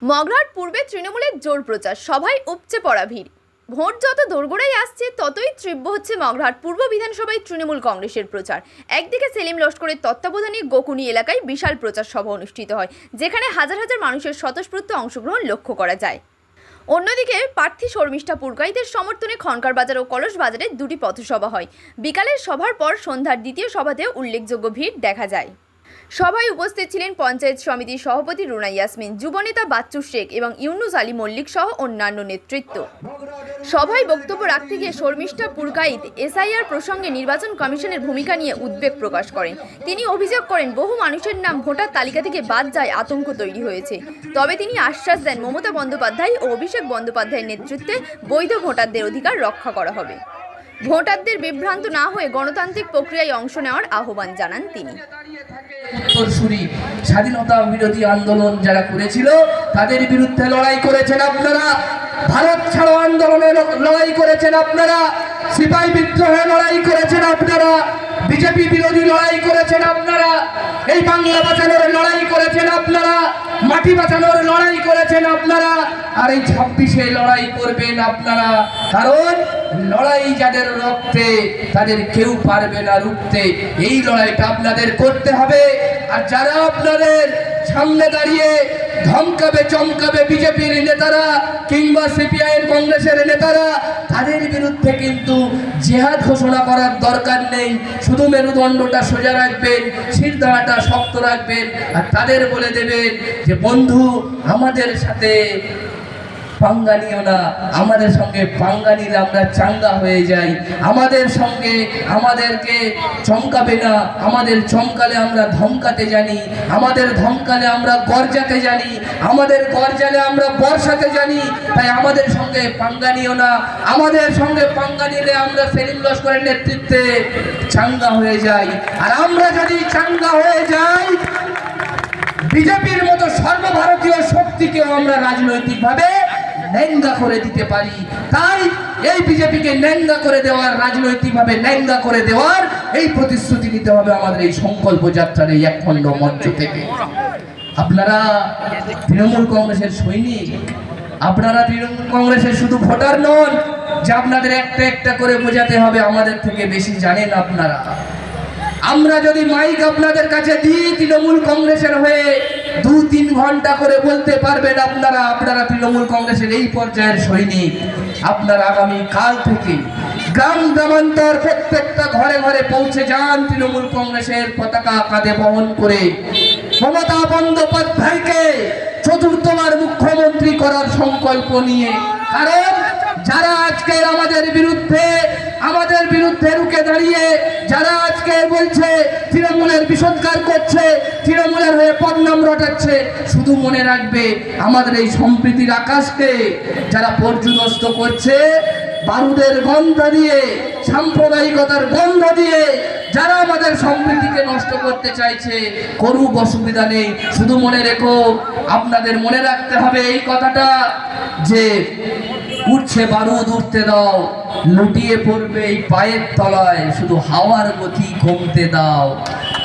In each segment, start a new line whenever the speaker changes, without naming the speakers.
মগরাহাট পূর্বে তৃণমূলের জোর প্রচার, সভায় উপচে পড়া ভিড়। ভোট যত দোরগোড়ায় আসছে ততই তীব্র হচ্ছে মগরাহাট পূর্ব বিধানসভায় তৃণমূল কংগ্রেসের প্রচার। একদিকে সেলিম লস্করের তত্ত্বাবধানে গোকুনি এলাকায় বিশাল প্রচার সভা অনুষ্ঠিত হয়, যেখানে হাজার হাজার মানুষের স্বতঃস্ফূর্ত অংশগ্রহণ লক্ষ্য করা যায়। অন্যদিকে প্রার্থী শর্মিষ্ঠা পুরকাইতের সমর্থনে খনকার বাজার ও কলস বাজারে দুটি পথসভা হয়। বিকালের সভার পর সন্ধ্যার দ্বিতীয় সভাতেও উল্লেখযোগ্য ভিড় দেখা যায়। সভায় উপস্থিত ছিলেন পঞ্চায়েত সমিতির সভাপতি রুনা ইয়াসমিন, যুবনেতা বাচ্চু শেখ এবং ইউনুস আলী মল্লিক সহ অন্যান্য নেতৃত্ব। সভায় বক্তব্য রাখতে গিয়ে শর্মিষ্ঠা পুরকাইত এসআইআর প্রসঙ্গে নির্বাচন কমিশনের ভূমিকা নিয়ে উদ্বেগ প্রকাশ করেন। তিনি অভিযোগ করেন, বহু মানুষের নাম ভোটার তালিকা থেকে বাদ যায়, আতঙ্ক তৈরি হয়েছে। তবে তিনি আশ্বাস দেন, মমতা বন্দ্যোপাধ্যায় ও অভিষেক বন্দ্যোপাধ্যায়ের নেতৃত্বে বৈধ ভোটারদের অধিকার রক্ষা করা হবে। ভোটারদের বিভ্রান্ত না হয়ে গণতান্ত্রিক প্রক্রিয়ায় অংশ নেওয়ার আহ্বান জানান তিনি।
উত্তরসূরি স্বাধীনতা বিরোধী আন্দোলন যারা করেছিল তাদের বিরুদ্ধে লড়াই করেছেন আপনারা, ভারত ছাড়ো আন্দোলনে লড়াই করেছেন আপনারা, সিপাহী বিদ্রোহে লড়াই করেছেন আপনারা, বিজেপি বিরোধী লড়াই করেছেন আপনারা, এই বাংলা বাঁচানোর লড়াই করেছেন আপনারা, মাটি বাঁচানোর লড়াই করেছেন আপনারা, আর এই 26-এ লড়াই করবেন আপনারা। কারণ লড়াই যাদের রক্তে তাদের কেউ পারবে না রুখতে। এই লড়াইটা আপনাদের করতে হবে। আর যারা আপনাদের সামনে দাঁড়িয়ে ধমকাবে চমকাবে বিজেপির নেতারা কিংবা সিপিআইএম কংগ্রেসের নেতারা, তাদের বিরুদ্ধে কিন্তু জেহাদ ঘোষণা করার দরকার নেই। শুধু মেরুদণ্ডটা সোজা রাখবেন, শিরদাঁড়াটা শক্ত রাখবেন, আর তাদের বলে দেবেন যে বন্ধু আমাদের সাথে পাঙ্গা নিও না, আমাদের সঙ্গে পাঙ্গা নিলে আমরা চাঙ্গা হয়ে যাই। আমাদের সঙ্গে আমাদেরকে চমকাবে না, আমাদের চমকালে আমরা ধমকাতে জানি, আমাদের ধমকালে আমরা গর্জাতে জানি, আমাদের গর্জালে আমরা বর্ষাতে জানি। তাই আমাদের সঙ্গে পাঙ্গা নিও না, আমাদের সঙ্গে পাঙ্গা নিলে আমরা সেলিম লস্করের নেতৃত্বে চাঙ্গা হয়ে যাই। আর আমরা যদি চাঙ্গা হয়ে যাই, বিজেপির মতো সর্বভারতীয় শক্তিকেও আমরা রাজনৈতিকভাবে ন্যাঙ্গা করে দিতে পারি। তাই এই বিজেপিকে ন্যাঙ্গা করে দেওয়ার, রাজনৈতিকভাবে ন্যাঙ্গা করে দেওয়ার এই প্রতিশ্রুতি নিতে হবে আমাদের এই সংকল্প যাত্রার এই একখণ্ড মঞ্চ থেকে। আপনারা তৃণমূল কংগ্রেসের সৈনিক, আপনারা তৃণমূল কংগ্রেসের শুধু ভোটার নন যে আপনাদের একটা একটা করে বোঝাতে হবে, আমাদের থেকে বেশি জানেন আপনারা। আমরা যদি মাইক আপনাদের কাছে দিই তৃণমূল কংগ্রেসের হয়ে 2-3 ঘন্টা করে বলতে পারবেন আপনারা তৃণমূল কংগ্রেসের এই পর্যায়ের সৈনিক। আপনারা আগামী কাল থেকে গ্রাম গ্রামান্তর প্রত্যেকটা ঘরে ঘরে পৌঁছে যান তৃণমূল কংগ্রেসের পতাকা কাঁধে বহন করে, মমতা বন্দ্যোপাধ্যায়কে চতুর্থবার মুখ্যমন্ত্রী করার সংকল্প নিয়ে। কারণ যারা আজকে আমাদের বিরুদ্ধে রুখে দাঁড়িয়ে যারা আজকে বলছে তৃণমূলের বিষোদ্গার করছে, তৃণমূলের হয়ে বদনাম রটাচ্ছে, শুধু মনে রাখবে আমাদের এই সম্প্রীতির আকাশকে যারা পর্যুদস্ত করছে, বারুদের গন্ধ দিয়ে, সাম্প্রদায়িকতার গন্ধ দিয়ে যারা আমাদের সম্প্রীতিকে নষ্ট করতে চাইছে, করুক, অসুবিধা নেই। শুধু মনে রেখো, আপনাদের মনে রাখতে হবে এই কথাটা যে উঠছে বারুদ উঠতে দাও, লুটিয়ে পড়বে এই পায়ের তলায়, শুধু হাওয়ার গতি কমতে দাও।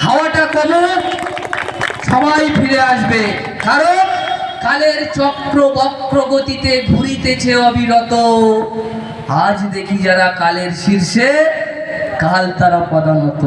হাওয়াটা কমুক, সবাই ফিরে আসবে। কারণ কালের চক্র বক্র গতিতে ঘুরিতেছে অবিরত। আজ দেখি যারা কালের শীর্ষে, কাল তারা পদানত।